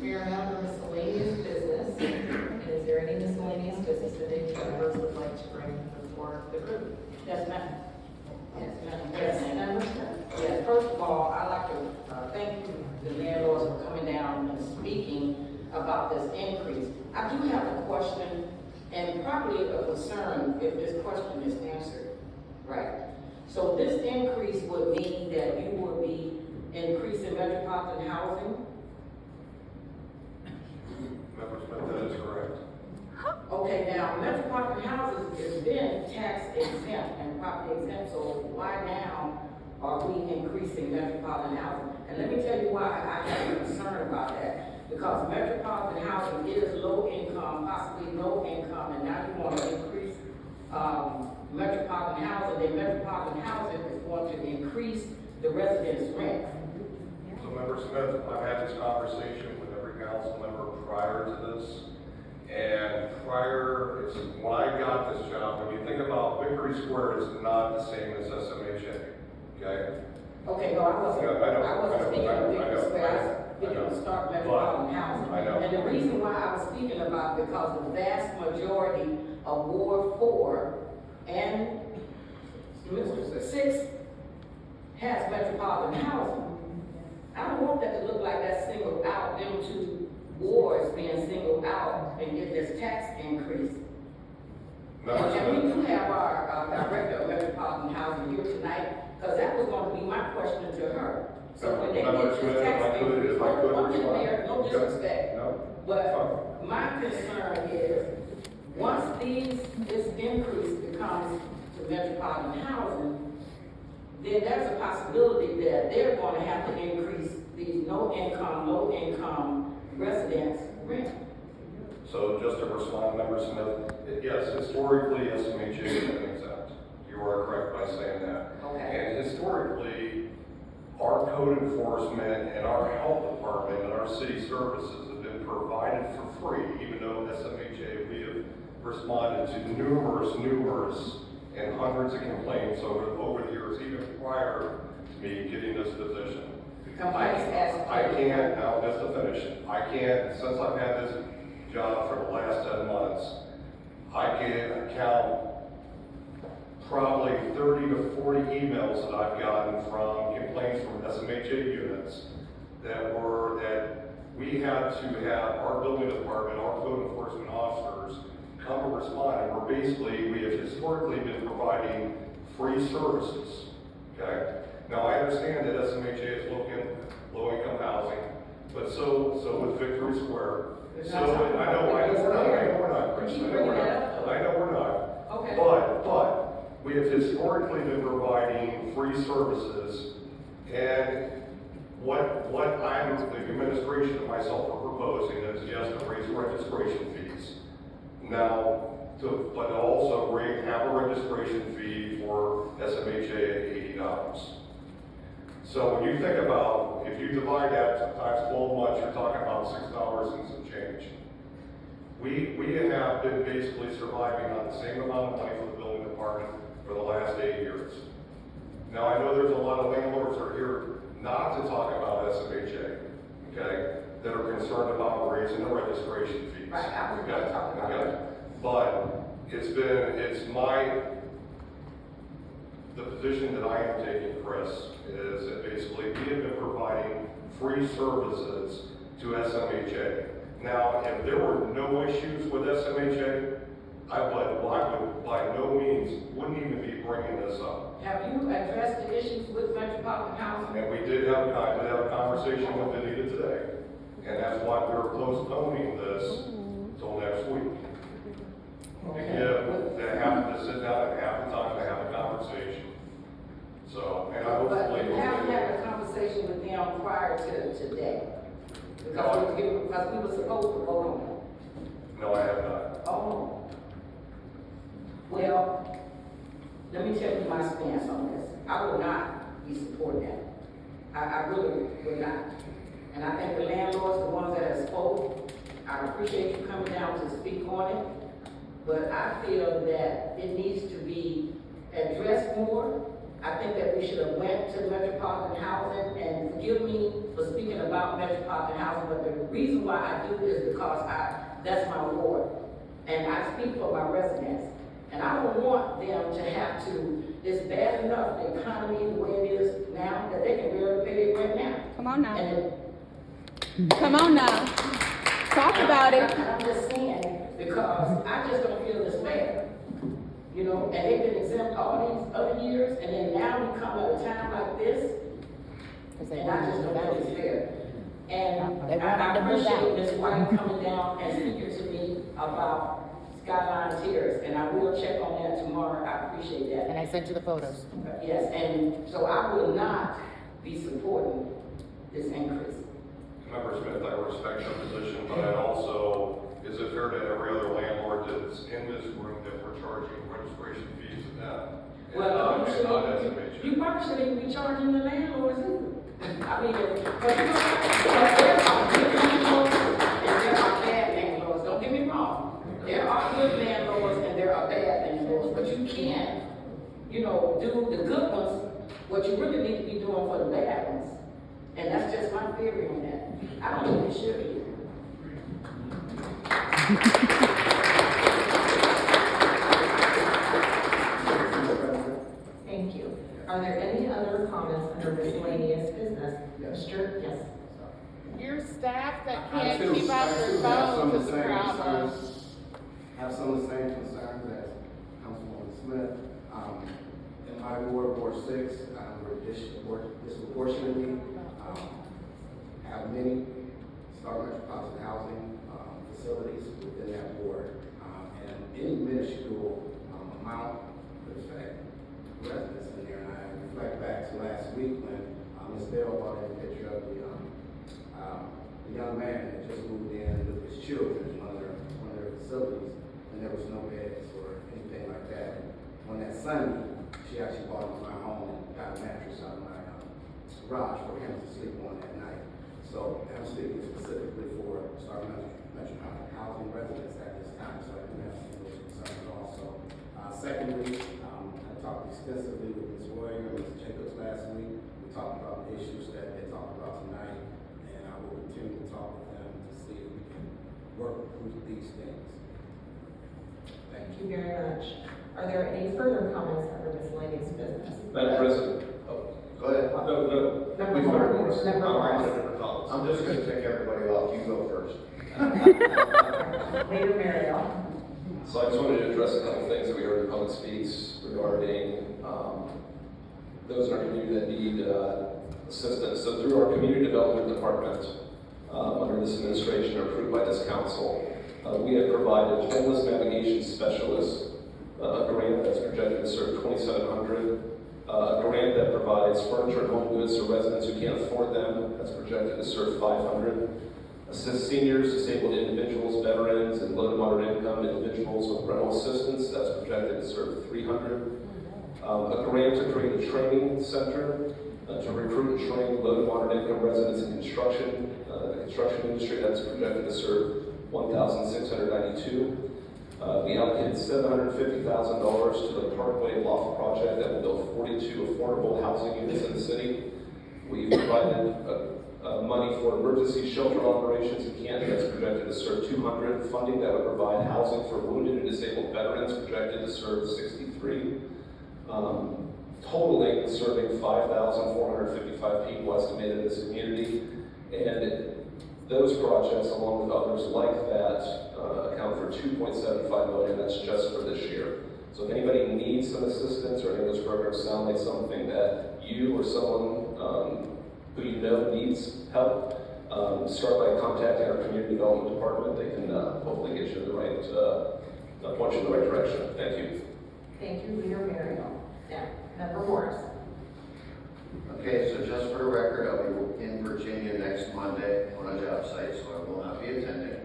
We are now to miscellaneous business. And is there any miscellaneous business that any members would like to bring before the group? Yes, ma'am. Yes, ma'am. Yes, first of all, I'd like to thank the landlords for coming down and speaking about this increase. I do have a question and probably a concern if this question is answered, right? So this increase would mean that you would be increasing metropolitan housing? Member Smith, that is correct. Okay, now, metropolitan houses has been tax exempt and property exempt, so why now are we increasing metropolitan housing? And let me tell you why I have a concern about that. Because metropolitan housing is low income, possibly no income, and now you want to increase metropolitan housing. Then metropolitan housing is going to increase the residents' rent. So Member Smith, I've had this conversation with every council member prior to this. And prior, when I got this job, when you think about Victory Square, it's not the same as SMHA, okay? Okay, no, I wasn't speaking of Victory Square, I was speaking of Stark Metropolitan Housing. I know. And the reason why I was speaking about it, because the vast majority of Ward 4 and Mr. 6 has metropolitan housing. I don't want that to look like that's singled out, them two wards being singled out and get this tax increase. And we do have our director of metropolitan housing here tonight, because that was going to be my question to her. So when they get this tax increase, no disrespect, but my concern is, once this increase becomes to metropolitan housing, then there's a possibility that they're going to have to increase these low income residents' rent. So just to respond, Member Smith, yes, historically, SMHA has been exempt. You are correct by saying that. Okay. And historically, our code enforcement and our health department and our city services have been provided for free, even though SMHA, we have responded to numerous and hundreds of complaints over the years, even prior to me getting this position. I can't, now just to finish, I can't, since I've had this job for the last 10 months, I can count probably 30 to 40 emails that I've gotten from complaints from SMHA units that we had to have our building department, our code enforcement officers come and respond. And we have historically been providing free services, okay? Now, I understand that SMHA is low-income housing, but so with Victory Square. So I know we're not, Chris. I know we're not. Okay. But we have historically been providing free services, and what the administration and myself are proposing is yes, to raise registration fees. Now, but also have a registration fee for SMHA at $80. So when you think about, if you divide that times 12 months, you're talking about $6 and some change. We have been basically surviving on the same amount of money for the building department for the last 8 years. Now I know there's a lot of landlords that are here not to talk about SMHA, okay, that are concerned about raising the registration fees. Right, I was going to talk about that. But the position that I am taking, Chris, is that basically we have been providing free services to SMHA. Now, if there were no issues with SMHA, I would by no means wouldn't even be bringing this up. Have you addressed the issues with metropolitan housing? And we did have a conversation with Anita today, and that's why we're postponing this till next week. To have to sit down and have the time to have a conversation. So, and I But hopefully. you haven't had a conversation with them prior to today? Because we were supposed to vote on it. No, I have not. Oh. Well, let me tell you my stance on this. I will not be supporting that. I really will not. And I think the landlords, the ones that have spoke, I appreciate you coming down to speak on it. But I feel that it needs to be addressed more. I think that we should have went to metropolitan housing, and forgive me for speaking about metropolitan housing, but the reason why I do is because that's my ward. And I speak for my residents. And I don't want them to have to, it's bad enough, the economy, the way it is now, that they can barely pay their rent now. Come on now. And Come on now. Talk about it. I'm just saying, because I just don't feel it's fair. You know, and they've been exempt all these other years, and then now we come at a time like this, and I just don't feel it's fair. And They want them I to move appreciate out. Ms. White coming down and speaking to me about Skyline Terrace, and I will check on that tomorrow. I appreciate that. And I sent you the photos. Yes, and so I will not be supporting this increase. Member Smith, I respect your position, but I also, is it fair to every other landlord that's in this room that we're charging registration fees to them? Well, And not SMHA. you probably shouldn't be charging the landlords either. I mean, but there are good landlords and there are bad landlords, don't get me wrong. There are good landlords and there are bad landlords, but you can't, you know, do the good ones, what you really need to be doing for the bad ones. And that's just my theory on that. I don't think it should be. Thank you. Are there any other comments under miscellaneous business? Yes. Mr. Yes. Your staff that I can't too- keep up I their too have some phones of is the a same problem. concerns- Have some of the same concerns as Councilwoman Smith. In my ward, Ward 6, we're disproportionately, have many Star Metropolitan housing, facilities within that ward. And any minuscule, amount would affect residents in there. And I reflect back to last week when, Ms. Bell brought in a picture of the young man that just moved in with his children in one of their facilities, and there was no beds or anything like that. And on that Sunday, she actually brought him to my home and got a mattress out of my garage for him to sleep on that night. So I'm speaking specifically for Star Metropolitan housing residents at this time, so I do have some of those concerns also. Secondly, I talked extensively with Ms. Warrior and Ms. Jacobs last week. We talked about the issues that they talked about tonight, and I will continue to talk with them to see if we can work through these things. Thank Thank you. you very much. Are there any further comments under miscellaneous business? Madam President. Go ahead. No. Member Please, Morris. Morris. Member Morris. I'm just gonna take everybody off. You go first. Leader Mariel. So I just wanted to address a couple things that we heard in public speaks regarding those in our community that need assistance. So through our community development department, under this administration, or approved by this council, we have provided homeless navigation specialists a grant that's projected to serve 2,700. A grant that provides furniture and home goods to residents who can't afford them, that's projected to serve 500. Assist seniors, disabled individuals, veterans, and low to moderate income individuals with rental assistance, that's projected to serve 300. A grant to create a training center to recruit and train low to moderate income residents in construction, the construction industry, that's projected to serve 1,692. We allocated $750,000 to the Parkway Loft project that will build 42 affordable housing units in the city. We've provided money for emergency shelter operations in Canton that's projected to serve 200. Funding that would provide housing for wounded and disabled veterans projected to serve 63. Totaling serving 5,455 people estimated in this community. And those projects, along with others like that, account for $2.75 million. That's just for this year. So if anybody needs some assistance or any of those programs sound like something that you or someone who you know needs help, start by contacting our community development department. They can hopefully get you in the right, point you in the right direction. Thank you. Thank you, Leader Mariel. Now, Member Morris. Okay, so just for the record, I'll be in Virginia next Monday on a job site, so I will not be attending.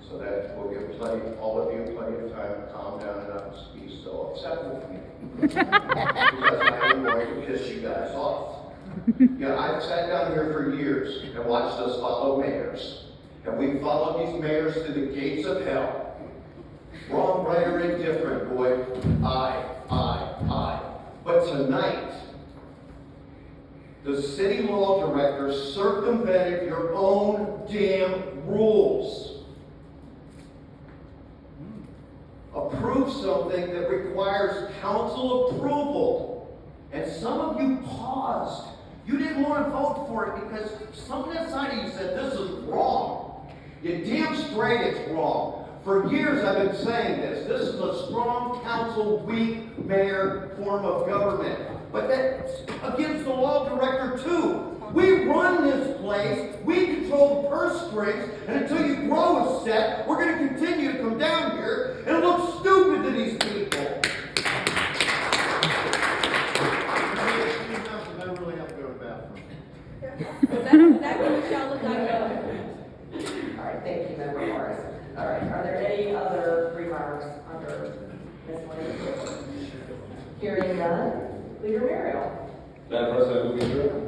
So that will give all of you plenty of time to calm down and not be so upset with me. Because I am going to piss you guys off. I've sat down here for years and watched us follow mayors. And we followed these mayors to the gates of hell. Wrong, right, or indifferent, boy. I. But tonight, the city law director circumvented your own damn rules. Approved something that requires council approval. And some of you paused. You didn't want to vote for it because something inside of you said, this is wrong. You're damn straight it's wrong. For years I've been saying this. This is a strong council, weak mayor form of government. But that's against the law director too. We run this place, we control the purse strings, and until you grow a set, we're going to continue to come down here and look stupid to these people. I really have to go to the bathroom. That's exactly what y'all look like. All right, thank you, Member Morris. All right, are there any other remarks under miscellaneous business? Hearing none, Leader Muriel. Madam President, I move we adjourn.